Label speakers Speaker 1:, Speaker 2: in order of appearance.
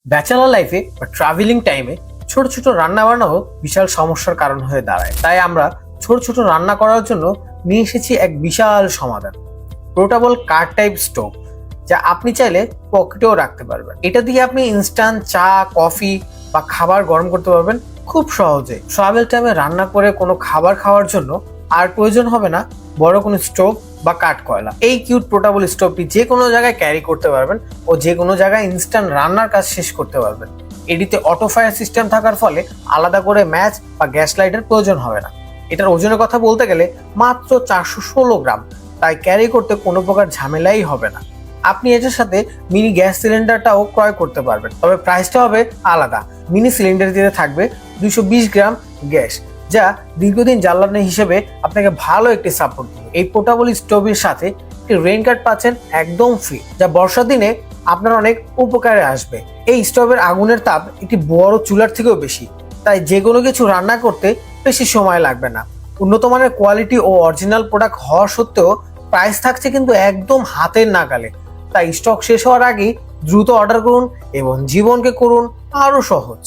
Speaker 1: Bachelor লাইফে বা travelling টাইমে ছোট ছোট রান্না বান্নাও বিশাল সমস্যার কারণ হয়ে দাঁড়ায়। তাই আমরা ছোট ছোট রান্না করার জন্য নিয়ে এসেছি এক বিশাল সমাধান, পোর্টেবল কার টাইপ স্টোভ, যা আপনি চাইলে পকেটেও রাখতে পারবেন। এটা দিয়ে আপনি ইনস্ট্যান্ট চা, কফি বা খাবার গরম করতে পারবেন খুব সহজে। ট্রাভেল টাইমে রান্না করে কোনো খাবার খাওয়ার জন্য আর প্রয়োজন হবে না বড় কোনো স্টোভ বা কাঠ কয়লা। এই কিউট পোর্টেবল স্টোভটি যে কোনো জায়গায় ক্যারি করতে পারবেন ও যে কোনো জায়গায় ইনস্ট্যান্ট রান্নার কাজ শেষ করতে পারবেন। এটিতে অটো ফায়ার সিস্টেম থাকার ফলে আলাদা করে ম্যাচ বা গ্যাস লাইটের প্রয়োজন হবে না। এটার ওজনের কথা বলতে গেলে মাত্র 416 গ্রাম, তাই ক্যারি করতে কোনো প্রকার ঝামেলাই হবে না। আপনি এটার সাথে মিনি গ্যাস সিলিন্ডারটাও ক্রয় করতে পারবেন, তবে প্রাইসটা হবে আলাদা। মিনি সিলিন্ডার দিয়ে থাকবে 220 গ্রাম গ্যাস, যা দীর্ঘদিন জ্বালানি হিসেবে আপনাকে ভালো একটি সাপোর্ট দেবে। এই পোর্টেবল স্টোভের সাথে একটি রেইনকোট পাচ্ছেন একদম ফ্রি, যা বর্ষার দিনে আপনার অনেক উপকারে আসবে। এই স্টোভের আগুনের তাপ একটি বড় চুলার থেকেও বেশি, তাই যে কোনো কিছু রান্না করতে বেশি সময় লাগবে না। উন্নত মানের কোয়ালিটি ও অরিজিনাল প্রোডাক্ট হওয়া সত্ত্বেও প্রাইস থাকছে কিন্তু একদম হাতের নাগালে। তাই স্টক শেষ হওয়ার আগেই দ্রুত অর্ডার করুন এবং জীবনকে করুন আরো সহজ।